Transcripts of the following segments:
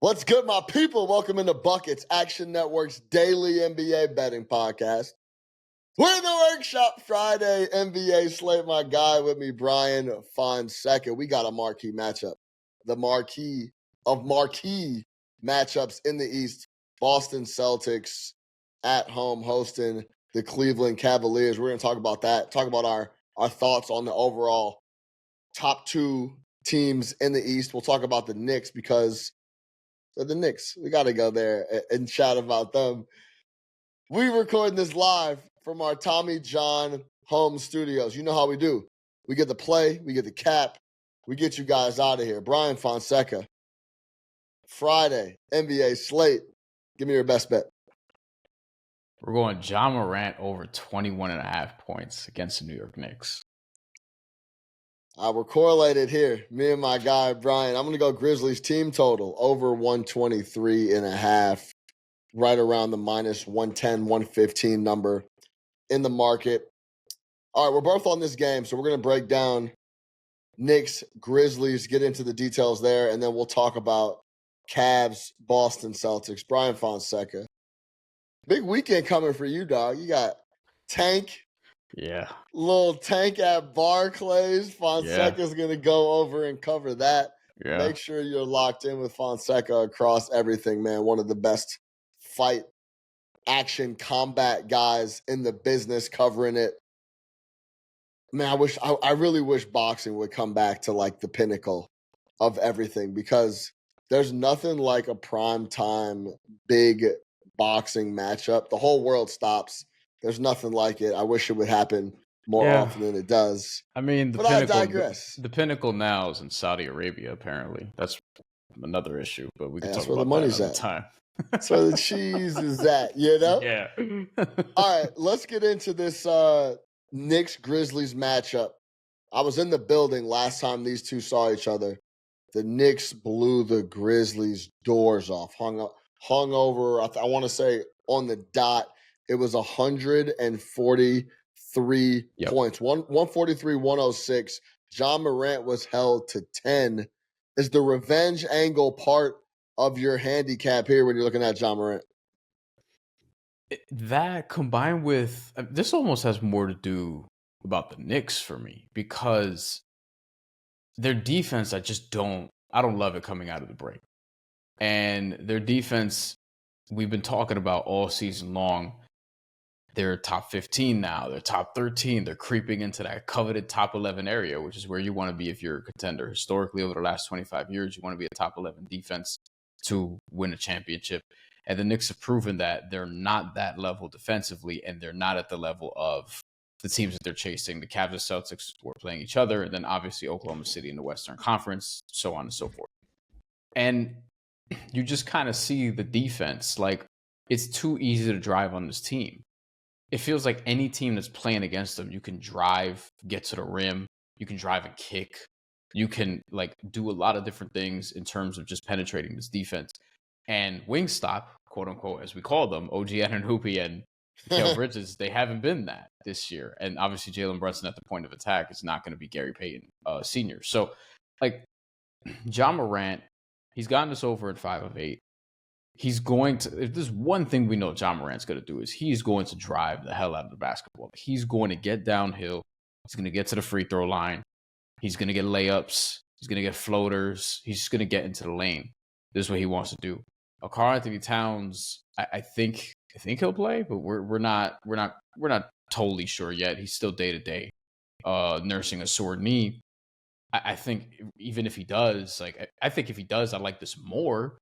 What's good, my people? Welcome into Buckets, Action Network's daily NBA betting podcast. We're in the workshop Friday, NBA slate. My guy with me, Bryan Fonseca. We got a marquee matchup. The marquee of marquee matchups in the East. Boston Celtics at home hosting the Cleveland Cavaliers. We're going to talk about that, talk about our thoughts on the overall top two teams in the East. We'll talk about the Knicks because the Knicks. We got to go there and chat about them. We recording this live from our Tommy John home studios. You know how we do. We get the play, we get the cap, we get you guys out of here. Bryan Fonseca, Friday, NBA slate. Give me your best bet. We're going John Morant over 21.5 points against the New York Knicks. We're correlated here, me and my guy, Bryan. I'm going to go Grizzlies team total over 123.5, right around the minus 110, 115 number in the market. All right, we're both on this game, so we're going to break down Knicks, Grizzlies, get into the details there, and then we'll talk about Cavs, Boston Celtics. Bryan Fonseca. Big weekend coming for you, dog. You got Tank. Yeah. Little Tank at Barclays. Fonseca's going to go over and cover that. Yeah. Make sure you're locked in with Fonseca across everything, man. One of the best fight, action, combat guys in the business covering it. Man, I really wish boxing would come back to like the pinnacle of everything, because there's nothing like a prime time big boxing matchup. The whole world stops. There's nothing like it. I wish it would happen more often than it does. I mean, but I digress. The pinnacle now is in Saudi Arabia, apparently. That's another issue, but we can talk about the money's that another time. That's where the cheese is at, you know? Yeah. All right, let's get into this Knicks-Grizzlies matchup. I was in the building last time these two saw each other. The Knicks blew the Grizzlies' doors off, hung over, I want to say on the dot. It was 143 points, 143-106. John Morant was held to 10. Is the revenge angle part of your handicap here when you're looking at John Morant? That combined with this almost has more to do about the Knicks for me, because their defense, I don't love it coming out of the break. And their defense, we've been talking about all season long. They're top 15 now. They're top 13. They're creeping into that coveted top 11 area, which is where you want to be if you're a contender. Historically, over the last 25 years, you want to be a top 11 defense to win a championship. And the Knicks have proven that they're not that level defensively, and they're not at the level of the teams that they're chasing. The Cavs and Celtics were playing each other, and then obviously Oklahoma City in the Western Conference, so on and so forth. And you just kind of see the defense. Like, it's too easy to drive on this team. It feels like any team that's playing against them, you can drive, get to the rim, you can drive and kick, you can like do a lot of different things in terms of just penetrating this defense. And Wingstop, quote unquote, as we call them, OG Anunoby and Mikal Bridges, they haven't been that this year. And obviously Jalen Brunson at the point of attack is not going to be Gary Payton Sr. So like John Morant, he's gotten us over at 5 of 8. He's going to, if there's one thing we know John Morant's going to do, is he's going to drive the hell out of the basketball. He's going to get downhill. He's going to get to the free throw line. He's going to get layups. He's going to get floaters. He's just going to get into the lane. This is what he wants to do. Karl Anthony Towns, I think he'll play, but we're not totally sure yet. He's still day to day, nursing a sore knee. I think even if he does, I think if he does, I like this more,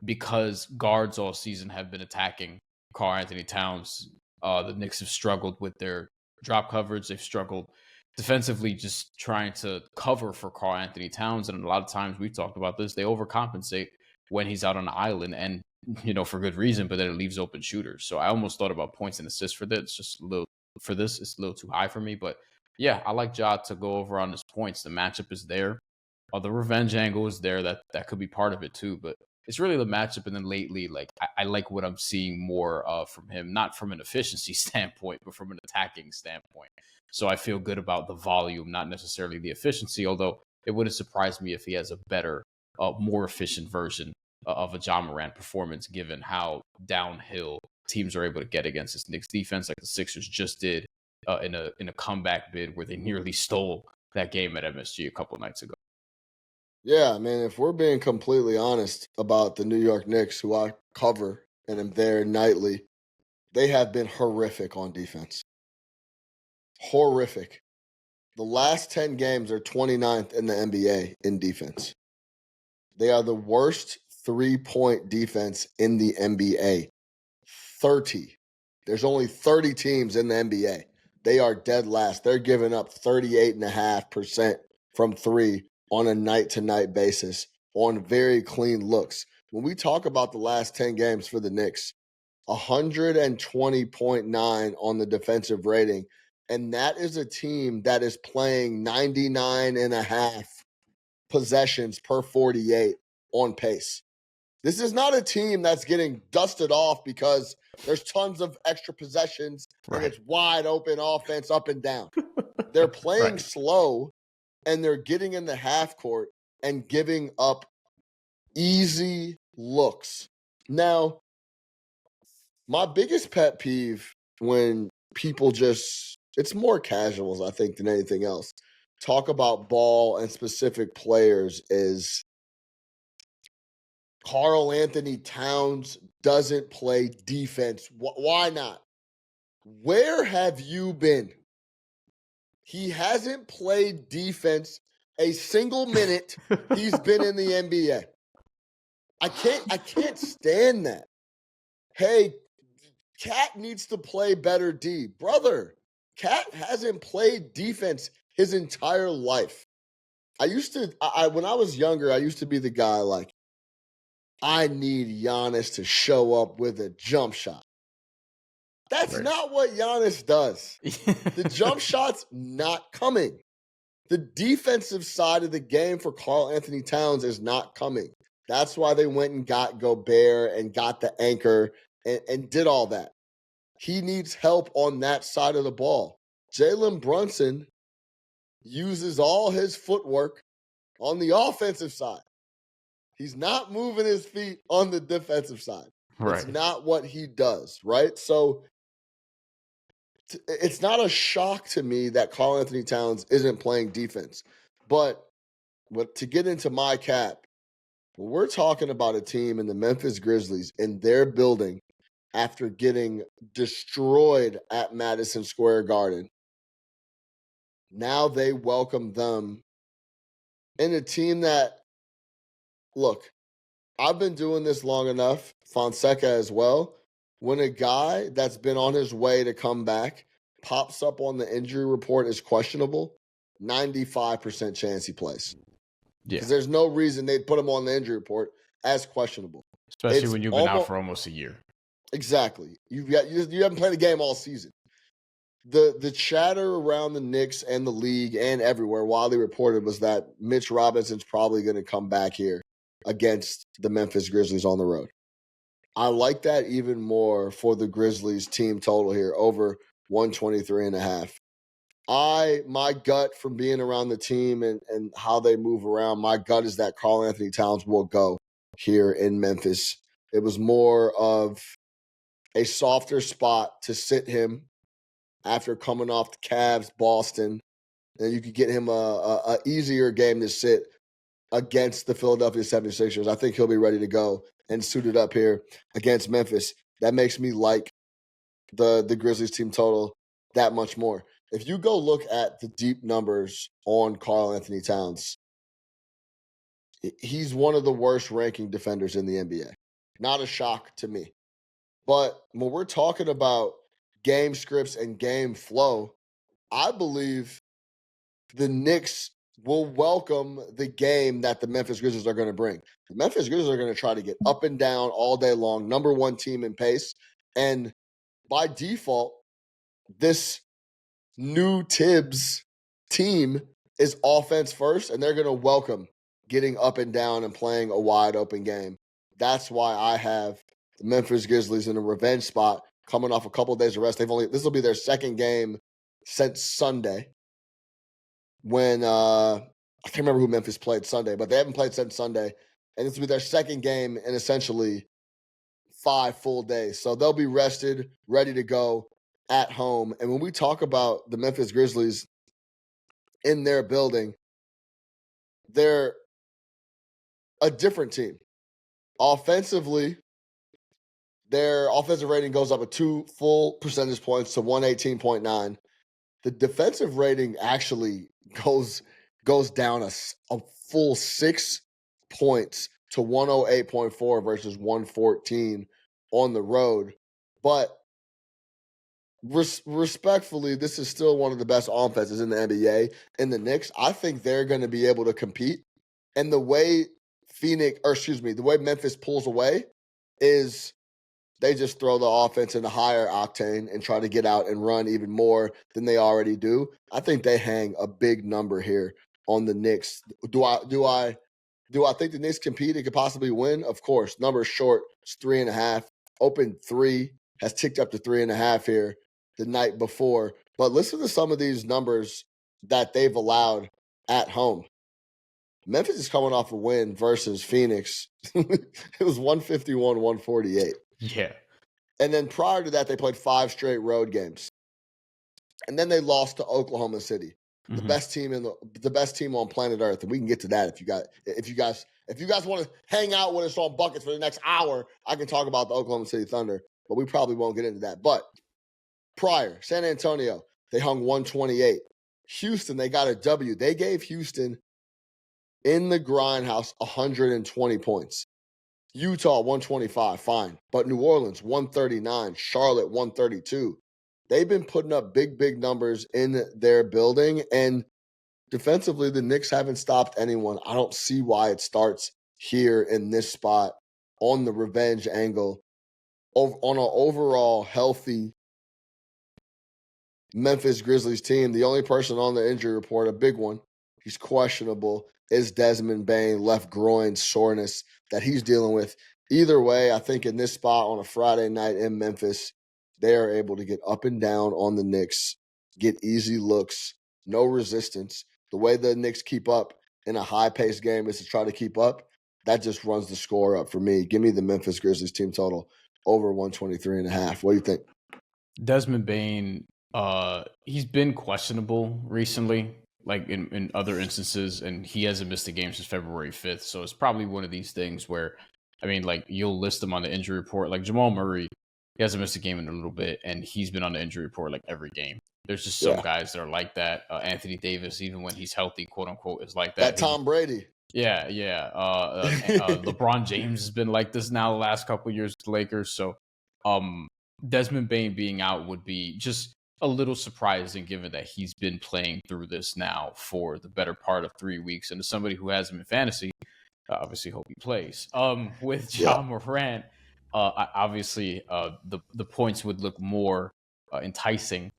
because guards all season have been attacking Karl Anthony Towns. The Knicks have struggled with their drop coverage. They've struggled defensively just trying to cover for Karl Anthony Towns. And a lot of times we've talked about this, they overcompensate when he's out on the island, and, for good reason, but then it leaves open shooters. So I almost thought about points and assists for this. It's just it's a little too high for me. But yeah, I like Ja to go over on his points. The matchup is there. The revenge angle is there. That could be part of it too. But it's really the matchup. And then lately, I like what I'm seeing more from him, not from an efficiency standpoint, but from an attacking standpoint. So I feel good about the volume, not necessarily the efficiency, although it wouldn't surprise me if he has a better, more efficient version of a John Morant performance, given how downhill teams are able to get against this Knicks defense, like the Sixers just did in a comeback bid where they nearly stole that game at MSG a couple nights ago. Yeah, I mean, if we're being completely honest about the New York Knicks, who I cover and am there nightly, they have been horrific on defense. Horrific. The last 10 games are 29th in the NBA in defense. They are the worst 3-point defense in the NBA. 30. There's only 30 teams in the NBA. They are dead last. They're giving up 38.5% from three on a night-to-night basis on very clean looks. When we talk about the last 10 games for the Knicks, 120.9 on the defensive rating. And that is a team that is playing 99.5 possessions per 48 on pace. This is not a team that's getting dusted off because there's tons of extra possessions and it's wide open offense up and down. They're playing slow and they're getting in the half court and giving up easy looks. Now, my biggest pet peeve when people just, it's more casuals, I think, than anything else, talk about ball and specific players is Karl Anthony Towns doesn't play defense. Why not? Where have you been? He hasn't played defense a single minute he's been in the NBA. I can't stand that. Hey, Cat needs to play better D. Brother, Cat hasn't played defense his entire life. When I was younger, I used to be the guy like, I need Giannis to show up with a jump shot. That's not what Giannis does. The jump shot's not coming. The defensive side of the game for Karl Anthony Towns is not coming. That's why they went and got Gobert and got the anchor and did all that. He needs help on that side of the ball. Jalen Brunson uses all his footwork on the offensive side. He's not moving his feet on the defensive side. It's not what he does, right? So it's not a shock to me that Karl Anthony Towns isn't playing defense. But to get into my cap, when we're talking about a team in the Memphis Grizzlies in their building after getting destroyed at Madison Square Garden, now they welcome them in a team that, look, I've been doing this long enough, Fonseca as well. When a guy that's been on his way to come back pops up on the injury report as questionable, 95% chance he plays. Because there's no reason they'd put him on the injury report as questionable. Especially when you've been out for almost a year. Exactly. You haven't played a game all season. The chatter around the Knicks and the league and everywhere widely reported was that Mitch Robinson's probably going to come back here against the Memphis Grizzlies on the road. I like that even more for the Grizzlies team total here, over 123.5. My gut from being around the team and how they move around, my gut is that Karl Anthony Towns will go here in Memphis. It was more of a softer spot to sit him after coming off the Cavs, Boston, and you could get him a easier game to sit against the Philadelphia 76ers. I think he'll be ready to go and suited up here against Memphis. That makes me like the Grizzlies team total that much more. If you go look at the deep numbers on Karl Anthony Towns, he's one of the worst ranking defenders in the NBA. Not a shock to me. But when we're talking about game scripts and game flow, I believe the Knicks will welcome the game that the Memphis Grizzlies are going to bring. The Memphis Grizzlies are going to try to get up and down all day long, number one team in pace. And by default, this new Tibbs team is offense first, and they're going to welcome getting up and down and playing a wide open game. That's why I have the Memphis Grizzlies in a revenge spot coming off a couple of days of rest. This will be their second game since Sunday, when I can't remember who Memphis played Sunday, but they haven't played since Sunday. and this will be their second game in essentially 5 full days. So they'll be rested, ready to go at home. And when we talk about the Memphis Grizzlies in their building, they're a different team. Offensively, their offensive rating goes up 2 full percentage points to 118.9. The defensive rating actually goes down a full 6 points to 108.4 versus 114 on the road. But respectfully, this is still one of the best offenses in the NBA. And the Knicks, I think they're going to be able to compete. And the way the way Memphis pulls away is they just throw the offense in a higher octane and try to get out and run even more than they already do. I think they hang a big number here on the Knicks. Do I think the Knicks compete and could possibly win? Of course. Number's short. It's 3.5. Open 3 has ticked up to 3.5 here the night before. But listen to some of these numbers that they've allowed at home. Memphis is coming off a win versus Phoenix. It was 151-148. Yeah. And then prior to that, they played 5 straight road games. And then they lost to Oklahoma City, the best team the best team on planet Earth. And we can get to that if you guys want to hang out with us on Buckets for the next hour. I can talk about the Oklahoma City Thunder, but we probably won't get into that. But prior, San Antonio, they hung 128. Houston, they got a W. They gave Houston in the grindhouse 120 points. Utah 125, fine. But New Orleans 139, Charlotte 132. They've been putting up big numbers in their building, and defensively the Knicks haven't stopped anyone. I don't see why it starts here in this spot on the revenge angle on an overall healthy Memphis Grizzlies team. The only person on the injury report, a big one, he's questionable, is Desmond Bane, left groin soreness that he's dealing with. Either way, I think in this spot on a Friday night in Memphis, they are able to get up and down on the Knicks, get easy looks, no resistance. The way the Knicks keep up in a high-paced game is to try to keep up. That just runs the score up for me. Give me the Memphis Grizzlies team total over 123.5. What do you think? Desmond Bane, he's been questionable recently, like in other instances, and he hasn't missed a game since February 5th. So it's probably one of these things where, I mean, like you'll list them on the injury report. Like Jamal Murray, he hasn't missed a game in a little bit, and he's been on the injury report like every game. There's just some guys that are like that. Anthony Davis, even when he's healthy, quote unquote, is like that. That Tom Brady. Yeah. LeBron James has been like this now the last couple of years with the Lakers. So Desmond Bane being out would be just a little surprising given that he's been playing through this now for the better part of 3 weeks. And as somebody who has him in fantasy, I obviously hope he plays. With John Morant, obviously the points would look more enticing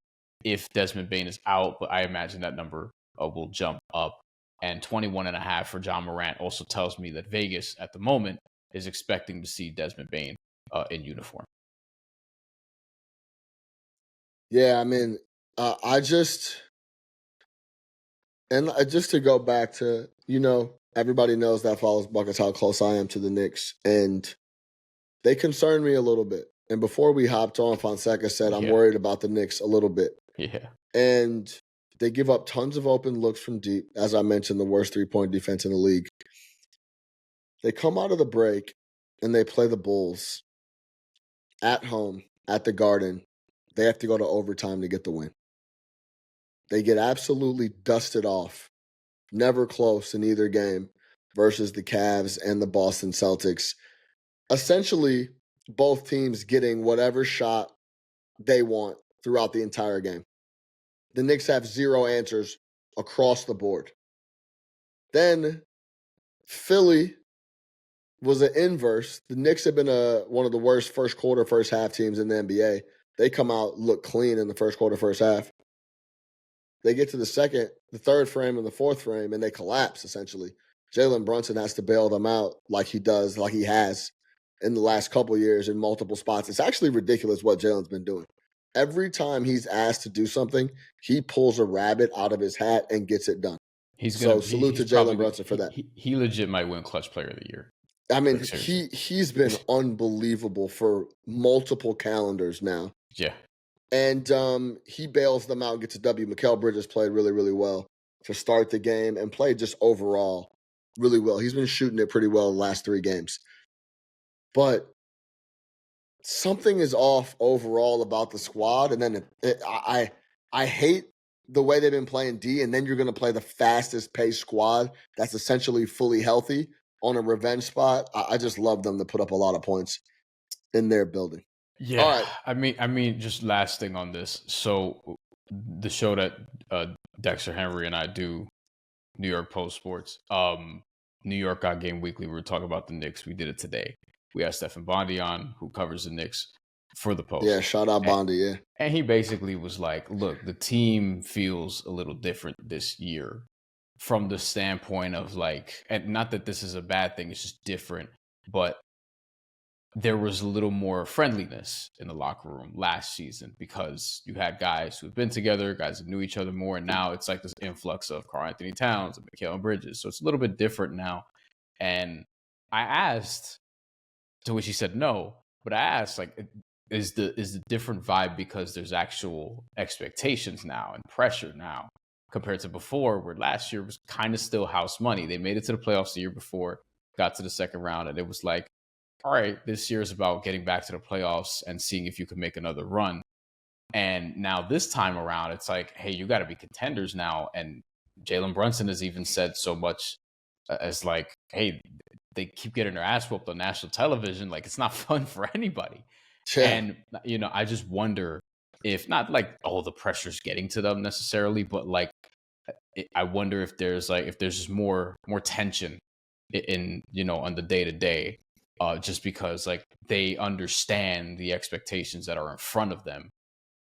if Desmond Bane is out, but I imagine that number will jump up. And 21.5 for John Morant also tells me that Vegas at the moment is expecting to see Desmond Bane in uniform. Yeah, I mean, just to go back to, everybody knows that follows Buckets how close I am to the Knicks, and they concern me a little bit. And before we hopped on, Fonseca said, I'm worried about the Knicks a little bit. Yeah. And they give up tons of open looks from deep. As I mentioned, the worst 3-point defense in the league. They come out of the break and they play the Bulls at home at the Garden. They have to go to overtime to get the win. They get absolutely dusted off. Never close in either game versus the Cavs and the Boston Celtics. Essentially, both teams getting whatever shot they want throughout the entire game. The Knicks have 0 answers across the board. Then Philly was an inverse. The Knicks have been one of the worst first quarter, first half teams in the NBA. They come out, look clean in the first quarter, first half. They get to the third frame, and the fourth frame, and they collapse, essentially. Jalen Brunson has to bail them out like he has in the last couple of years in multiple spots. It's actually ridiculous what Jalen's been doing. Every time he's asked to do something, he pulls a rabbit out of his hat and gets it done. Salute to Jalen Brunson for that. He legit might win Clutch Player of the Year. I mean, Seriously. he's been unbelievable for multiple calendars now. Yeah. And he bails them out, gets a W. Mikal Bridges played really, really well to start the game and played just overall really well. He's been shooting it pretty well the last 3 games. But something is off overall about the squad. And then I hate the way they've been playing D, and then you're going to play the fastest paced squad that's essentially fully healthy on a revenge spot. I just love them to put up a lot of points in their building. Yeah. All right. I mean, just last thing on this. So the show that Dexter Henry and I do, New York Post Sports, New York got Game Weekly. We were talking about the Knicks. We did it today. We had Stephen Bondi on, who covers the Knicks for the Post. Yeah, shout out Bondi, yeah. And he basically was like, look, the team feels a little different this year from the standpoint of like, and not that this is a bad thing, it's just different, but there was a little more friendliness in the locker room last season because you had guys who've been together, guys that knew each other more, and now it's like this influx of Karl Anthony Towns and Mikal Bridges. So it's a little bit different now. And I asked, to which he said no, but I asked, like, is the different vibe because there's actual expectations now and pressure now compared to before, where last year was kind of still house money. They made it to the playoffs the year before, got to the second round, and it was like, all right, this year is about getting back to the playoffs and seeing if you can make another run. And now this time around, it's like, hey, you got to be contenders now. And Jalen Brunson has even said so much as like, hey, they keep getting their ass whooped on national television. Like, it's not fun for anybody. Yeah. And, you know, I just wonder if not like, oh, the pressure's getting to them necessarily, but like, I wonder if there's just more tension in, you know, on the day to day, just because like they understand the expectations that are in front of them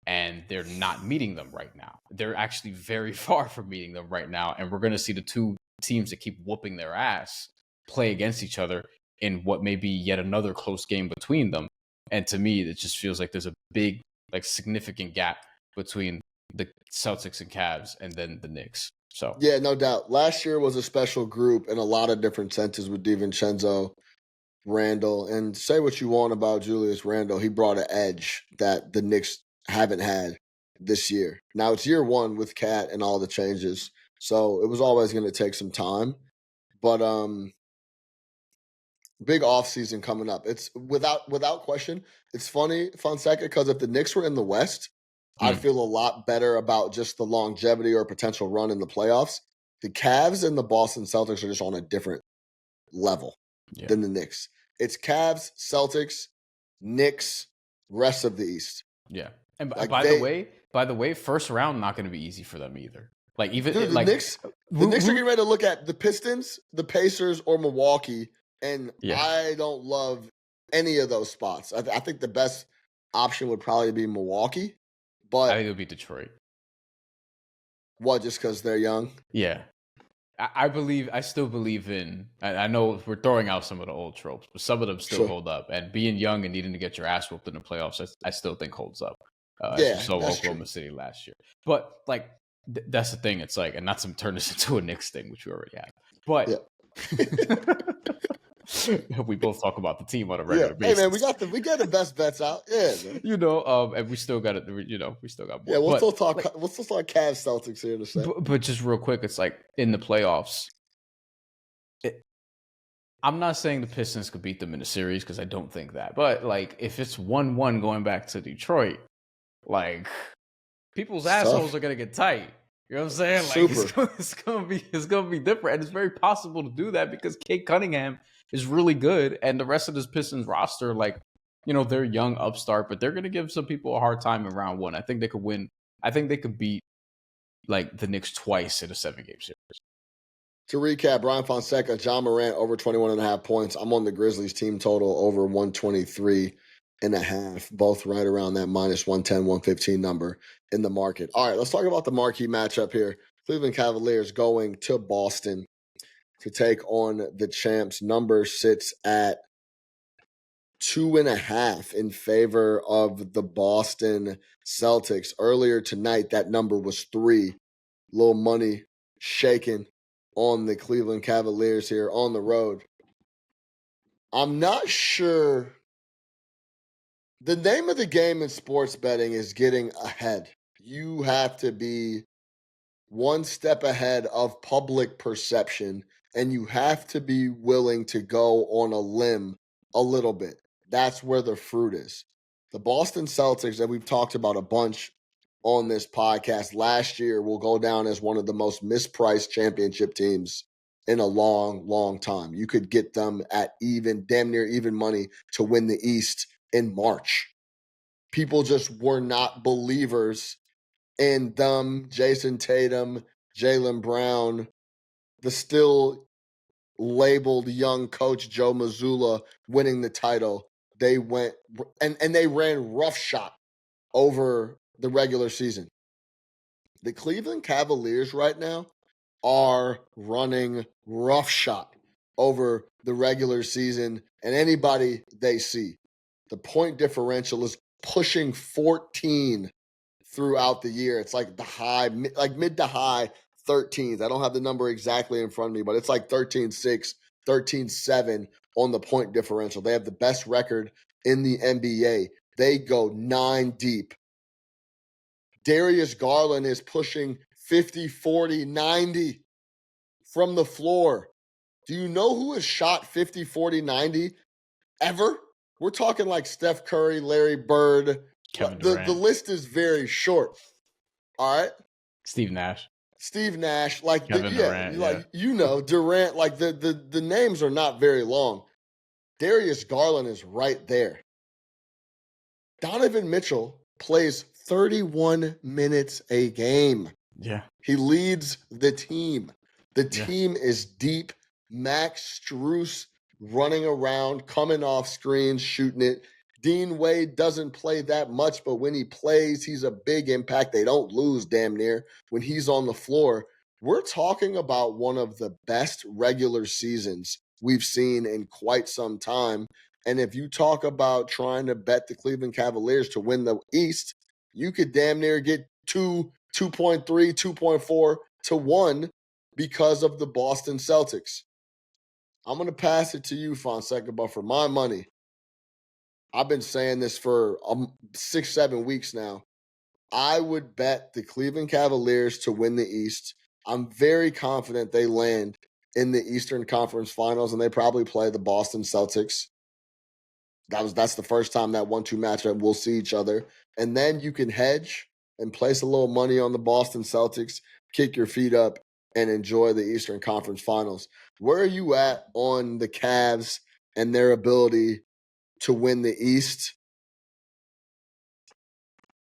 and they're not meeting them right now. They're actually very far from meeting them right now. And we're going to see the two teams that keep whooping their ass play against each other in what may be yet another close game between them. And to me, it just feels like there's a big, like significant gap between the Celtics and Cavs and then the Knicks. So yeah, no doubt. Last year was a special group in a lot of different senses with DiVincenzo, Randall, and say what you want about Julius Randle. He brought an edge that the Knicks haven't had this year. Now it's year 1 with Cat and all the changes, so it was always going to take some time. But big offseason coming up. It's without question. It's funny, Fonseca, because if the Knicks were in the West, I'd feel a lot better about just the longevity or potential run in the playoffs. The Cavs and the Boston Celtics are just on a different level than the Knicks. It's Cavs, Celtics, Knicks, rest of the East. Yeah. And Like by the way, first round not going to be easy for them either. Like even dude, like the Knicks are getting ready to look at the Pistons, the Pacers, or Milwaukee, and I don't love any of those spots. I think the best option would probably be Milwaukee, but I think it would be Detroit. What? Just because they're young? Yeah. I still believe in, I know we're throwing out some of the old tropes, but some of them still hold up. And being young and needing to get your ass whooped in the playoffs, I still think holds up. As you saw Oklahoma City last year. But like, that's the thing. It's like, and not to turn this into a Knicks thing, which we already have. But we both talk about the team on a regular basis. Hey man, we got the best bets out. Yeah, man. You know, and we still got it. You know, we still got more. Yeah, we'll still talk Cavs Celtics here in a second. But just real quick, it's like in the playoffs. I'm not saying the Pistons could beat them in the series because I don't think that. But like, if it's 1-1 going back to Detroit, like people's assholes are gonna get tight. You know what I'm saying? Like it's gonna be different, and it's very possible to do that because Kate Cunningham is really good, and the rest of this Pistons roster, like, you know, they're young upstart, but they're gonna give some people a hard time in round 1. I think they could win. I think they could beat like the Knicks twice in a 7-game series. To recap, Bryan Fonseca, John Morant over 21.5 points. I'm on the Grizzlies team total over 123.5, both right around that minus 110, 115 number in the market. All right, let's talk about the marquee matchup here. Cleveland Cavaliers going to Boston to take on the champs. Number sits at 2.5 in favor of the Boston Celtics. Earlier tonight, that number was 3. Little money shaking on the Cleveland Cavaliers here on the road. I'm not sure. The name of the game in sports betting is getting ahead. You have to be one step ahead of public perception, and you have to be willing to go on a limb a little bit. That's where the fruit is. The Boston Celtics, that we've talked about a bunch on this podcast last year, will go down as one of the most mispriced championship teams in a long, long time. You could get them at damn near even money to win the East in March. People just were not believers in them, Jason Tatum, Jaylen Brown, the still labeled young coach Joe Mazzulla winning the title. They went and they ran roughshod over the regular season. The Cleveland Cavaliers right now are running roughshod over the regular season and anybody they see. The point differential is pushing 14 throughout the year. It's like mid to high 13s. I don't have the number exactly in front of me, but it's like 13-6, 13-7 on the point differential. They have the best record in the NBA. They go 9 deep. Darius Garland is pushing 50, 40, 90 from the floor. Do you know who has shot 50, 40, 90 ever? We're talking like Steph Curry, Larry Bird. Kevin Durant. The list is very short. All right. Steve Nash. Like Kevin Durant, Durant, like the names are not very long. Darius Garland is right there. Donovan Mitchell plays 31 minutes a game. Yeah. He leads the team. The team is deep. Max Strus running around, coming off screens, shooting it. Dean Wade doesn't play that much, but when he plays, he's a big impact. They don't lose damn near when he's on the floor. We're talking about one of the best regular seasons we've seen in quite some time. And if you talk about trying to bet the Cleveland Cavaliers to win the East, you could damn near get 2.3, 2.4 to 1 because of the Boston Celtics. I'm going to pass it to you, Fonseca, but for my money, I've been saying this for 6-7 weeks now. I would bet the Cleveland Cavaliers to win the East. I'm very confident they land in the Eastern Conference Finals, and they probably play the Boston Celtics. That's the first time that 1-2 matchup we'll see each other. And then you can hedge and place a little money on the Boston Celtics, kick your feet up, and enjoy the Eastern Conference Finals. Where are you at on the Cavs and their ability to win the East?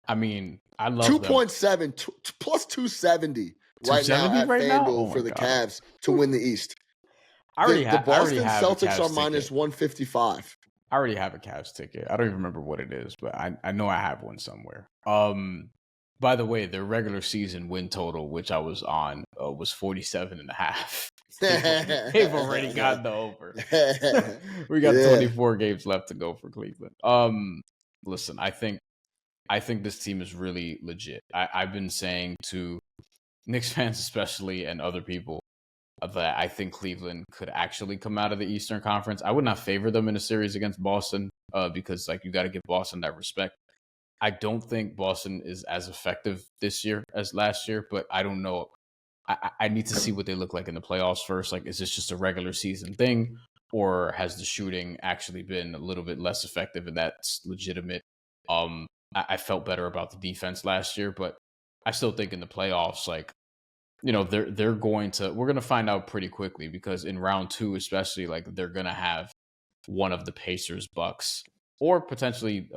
I mean, I love 2.7 plus 270 right now at FanDuel for the Cavs to win the East. The Boston Celtics are minus 155. I already have a Cavs ticket. I don't even remember what it is, but I know I have one somewhere. By the way, their regular season win total, which I was on, was 47.5. They've already gotten the over. We got 24 games left to go for Cleveland. Listen, I think this team is really legit. I've been saying to Knicks fans especially and other people that I think Cleveland could actually come out of the Eastern Conference. I would not favor them in a series against Boston because you got to give Boston that respect. I don't think Boston is as effective this year as last year, but I don't know. I need to see what they look like in the playoffs first. Is this just a regular season thing, or has the shooting actually been a little bit less effective, and that's legitimate? I felt better about the defense last year, but I still think in the playoffs, we're going to find out pretty quickly because in round 2, especially, they're going to have one of the Pacers, Bucks, or potentially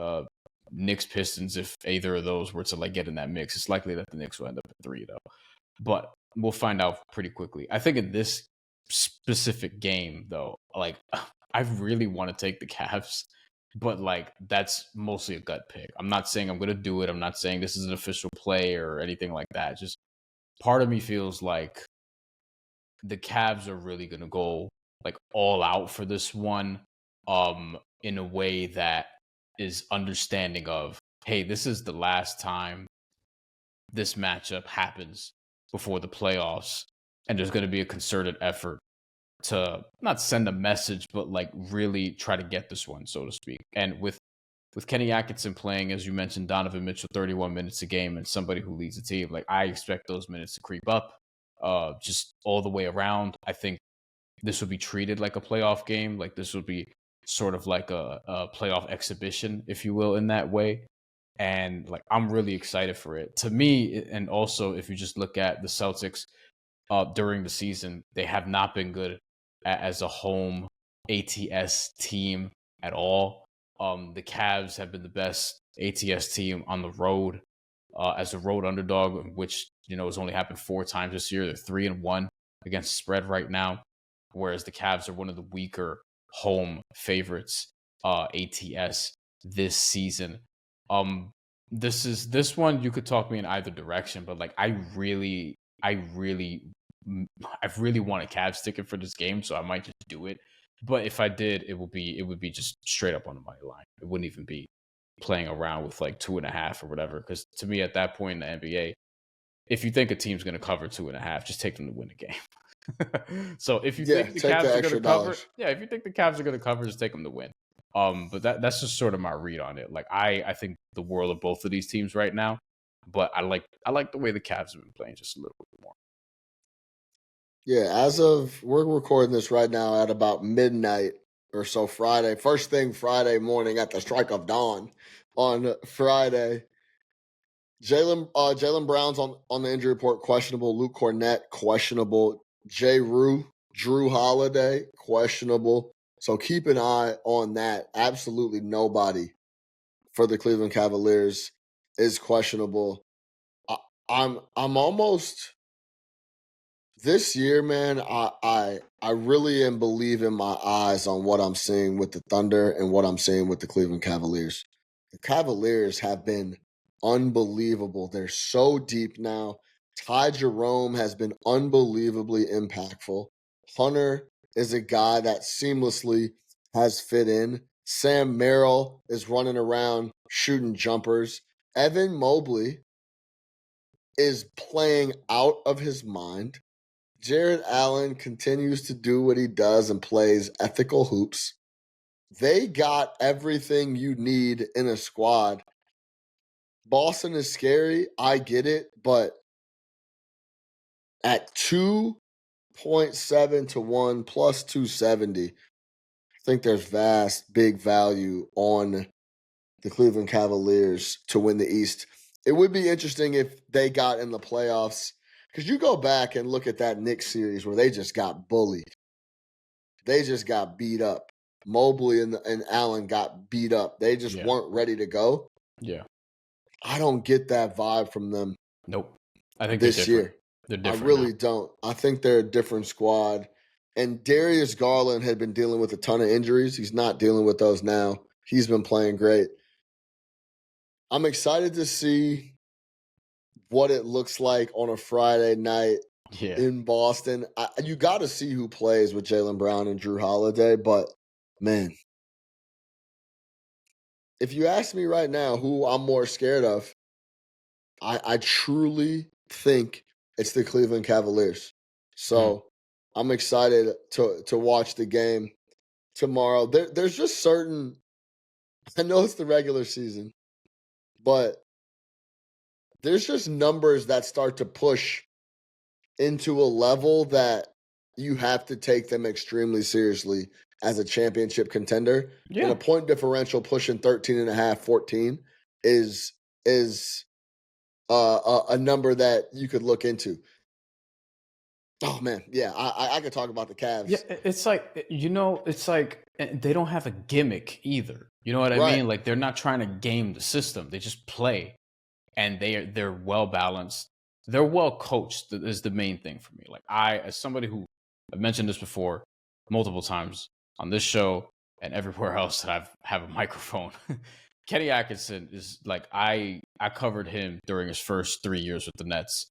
Knicks, Pistons. If either of those were to get in that mix, it's likely that the Knicks will end up at 3 though, but we'll find out pretty quickly. I think in this specific game though, I really want to take the Cavs, but that's mostly a gut pick. I'm not saying I'm going to do it. I'm not saying this is an official play or anything like that. Just part of me feels like the Cavs are really going to go all out for this one in a way that is understanding of, hey, this is the last time this matchup happens before the playoffs, and there's going to be a concerted effort not send a message, but like really try to get this one, so to speak. And with Kenny Atkinson playing, as you mentioned, Donovan Mitchell, 31 minutes a game, and somebody who leads the team, like I expect those minutes to creep up, just all the way around. I think this would be treated like a playoff game. Like this would be sort of like a playoff exhibition, if you will, in that way. And like I'm really excited for it. To me, and also if you just look at the Celtics during the season, they have not been good as a home ATS team at all. The Cavs have been the best ATS team on the road as a road underdog, which has only happened 4 times this year. They're 3-1 against the spread right now, whereas the Cavs are one of the weaker home favorites ATS this season. This one you could talk me in either direction, but like I really want a Cavs ticket for this game, so I might just do it. But if I did, it would be just straight up on the money line. It wouldn't even be playing around with like 2.5 or whatever. Because to me, at that point in the NBA, if you think a team's going to cover 2.5, just take them to win the game. So if you think the Cavs are going to cover, if you think the Cavs are going to cover, just take them to win. But that's just sort of my read on it. Like I think the world of both of these teams right now, but I like the way the Cavs have been playing just a little bit more. Yeah, as of we're recording this right now at about midnight or so Friday. First thing Friday morning at the strike of dawn on Friday. Jaylen Brown's on the injury report, questionable. Luke Cornett, questionable. Drew Holiday, questionable. So keep an eye on that. Absolutely nobody for the Cleveland Cavaliers is questionable. I'm almost this year, man. I really am believing my eyes on what I'm seeing with the Thunder and what I'm seeing with the Cleveland Cavaliers. The Cavaliers have been unbelievable. They're so deep now. Ty Jerome has been unbelievably impactful. Hunter is a guy that seamlessly has fit in. Sam Merrill is running around shooting jumpers. Evan Mobley is playing out of his mind. Jared Allen continues to do what he does and plays ethical hoops. They got everything you need in a squad. Boston is scary. I get it. But at 2.7 to 1 plus 270, I think there's big value on the Cleveland Cavaliers to win the East. It would be interesting if they got in the playoffs, because you go back and look at that Knicks series where they just got bullied. They just got beat up. Mobley and Allen got beat up. They just weren't ready to go. Yeah. I don't get that vibe from them. Nope. I think this year. They're different. I really don't. I think they're a different squad. And Darius Garland had been dealing with a ton of injuries. He's not dealing with those now. He's been playing great. I'm excited to see what it looks like on a Friday night in Boston. You got to see who plays with Jaylen Brown and Drew Holiday. But, man, if you ask me right now who I'm more scared of, I truly think it's the Cleveland Cavaliers. So I'm excited to watch the game tomorrow. There's just certain – I know it's the regular season, but there's just numbers that start to push into a level that you have to take them extremely seriously as a championship contender. Yeah. And a point differential pushing 13.5, 14 is a number that you could look into. Oh, man. Yeah, I could talk about the Cavs. Yeah, it's like, it's like they don't have a gimmick either. You know what I mean? Like, they're not trying to game the system. They just play, and they're well-balanced. They're well-coached is the main thing for me. Like, as somebody who, I've mentioned this before multiple times on this show and everywhere else that I've have a microphone, Kenny Atkinson is like, I covered him during his first 3 years with the Nets.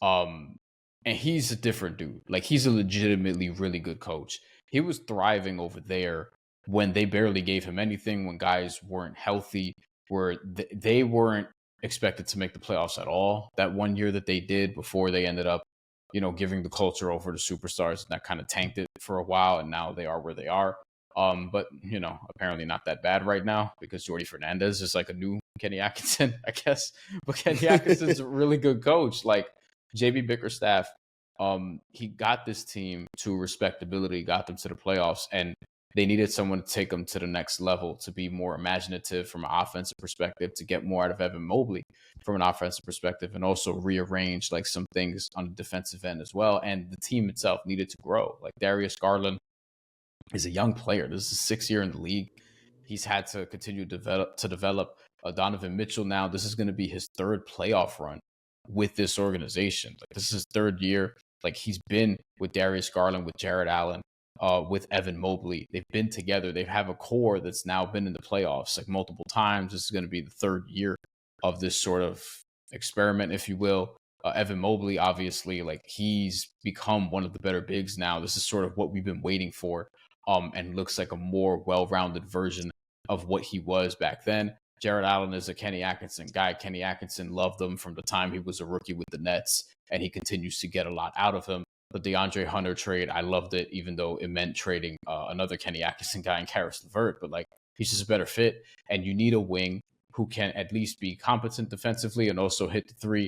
And he's a different dude. Like, he's a legitimately really good coach. He was thriving over there when they barely gave him anything, when guys weren't healthy, where they weren't expected to make the playoffs at all that one year that they did before they ended up giving the culture over to superstars, and that kind of tanked it for a while, and now they are where they are. But apparently not that bad right now because Jordy Fernandez is like a new Kenny Atkinson, I guess. But Kenny Atkinson's a really good coach. Like JB Bickerstaff, he got this team to respectability, got them to the playoffs, and they needed someone to take them to the next level, to be more imaginative from an offensive perspective, to get more out of Evan Mobley from an offensive perspective, and also rearrange like some things on the defensive end as well. And the team itself needed to grow. Like Darius Garland is a young player. This is his 6th year in the league. He's had to continue to develop. Donovan Mitchell now, this is going to be his 3rd playoff run with this organization. Like this is his 3rd year. Like he's been with Darius Garland, with Jared Allen, with Evan Mobley. They've been together. They have a core that's now been in the playoffs like multiple times. This is going to be the 3rd year of this sort of experiment, if you will. Evan Mobley, obviously, like he's become one of the better bigs now. This is sort of what we've been waiting for, and looks like a more well-rounded version of what he was back then. Jared Allen is a Kenny Atkinson guy. Kenny Atkinson loved him from the time he was a rookie with the Nets, and he continues to get a lot out of him. The DeAndre Hunter trade, I loved it, even though it meant trading another Kenny Atkinson guy in Karis LeVert. But like he's just a better fit, and you need a wing who can at least be competent defensively and also hit the three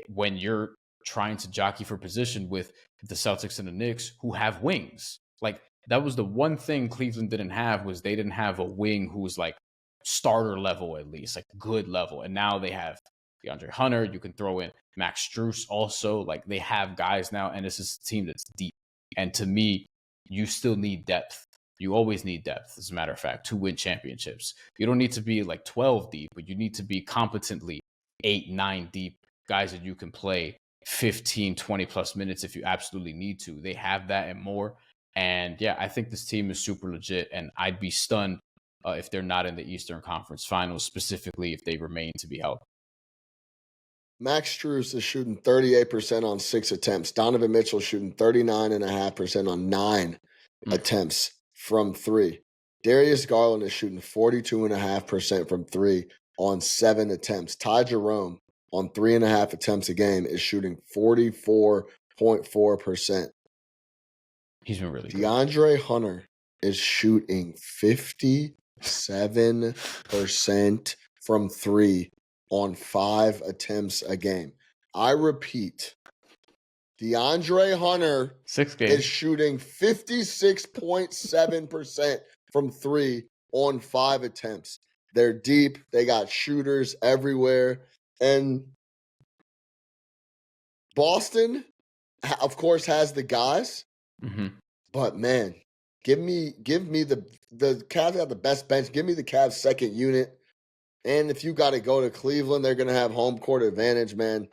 when you're trying to jockey for position with the Celtics and the Knicks, who have wings. Like that was the one thing Cleveland didn't have, was they didn't have a wing who was like starter level, at least like good level. And now they have DeAndre Hunter. You can throw in Max Strus also. Like they have guys now, and this is a team that's deep. And to me, you still need depth. You always need depth, as a matter of fact, to win championships. You don't need to be like 12 deep, but you need to be competently 8, 9 deep, guys that you can play 15, 20 plus minutes if you absolutely need to. They have that and more. And yeah, I think this team is super legit, and I'd be stunned if they're not in the Eastern Conference Finals, specifically if they remain to be healthy. Max Strus is shooting 38% on 6 attempts. Donovan Mitchell shooting 39.5% on 9 attempts from 3. Darius Garland is shooting 42.5% from 3 on 7 attempts. Ty Jerome on 3.5 attempts a game is shooting 44.4%. He's been really good. DeAndre Hunter is shooting 57% from 3 on 5 attempts a game. I repeat, DeAndre Hunter 6 games is shooting 56.7% from 3 on 5 attempts. They're deep. They got shooters everywhere. And Boston, of course, has the guys. Mm-hmm. But man, give me the Cavs have the best bench. Give me the Cavs second unit. And if you got to go to Cleveland, they're going to have home court advantage, man.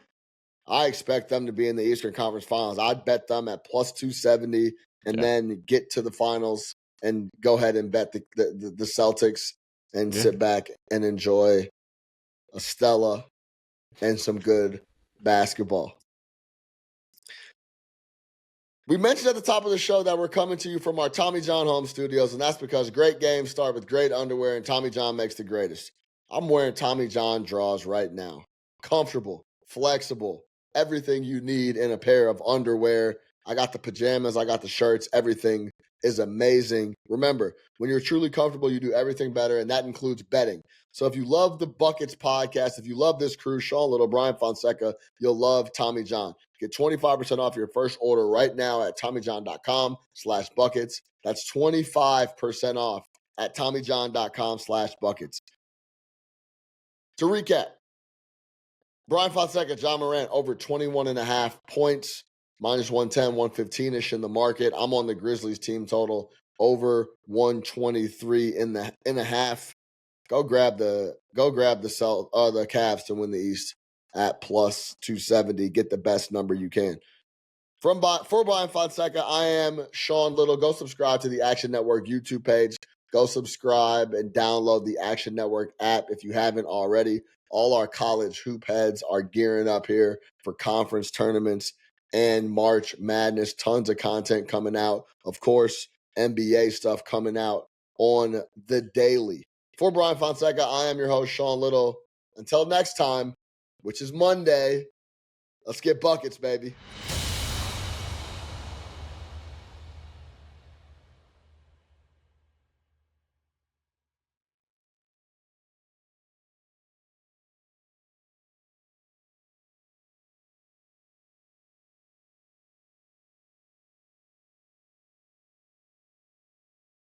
I expect them to be in the Eastern Conference Finals. I'd bet them at plus 270 and then get to the finals and go ahead and bet the Celtics and sit back and enjoy a Stella and some good basketball. We mentioned at the top of the show that we're coming to you from our Tommy John home studios, and that's because great games start with great underwear, and Tommy John makes the greatest. I'm wearing Tommy John draws right now. Comfortable, flexible, everything you need in a pair of underwear. I got the pajamas, I got the shirts, everything is amazing. Remember, when you're truly comfortable, you do everything better, and that includes betting. So if you love the Buckets podcast, if you love this crew, Sean Little, Bryan Fonseca, you'll love Tommy John. Get 25% off your first order right now at TommyJohn.com/buckets. That's 25% off at TommyJohn.com/buckets. To recap, Bryan Fonseca, John Morant, over 21.5 points, minus 110, 115-ish in the market. I'm on the Grizzlies team total, over 123 in a half. Go grab the Cavs to win the East at plus 270. Get the best number you can. For Bryan Fonseca, I am Sean Little. Go subscribe to the Action Network YouTube page. Go subscribe and download the Action Network app if you haven't already. All our college hoop heads are gearing up here for conference tournaments and March Madness. Tons of content coming out. Of course, NBA stuff coming out on the daily. For Bryan Fonseca, I am your host, Sean Little. Until next time, which is Monday, let's get buckets, baby.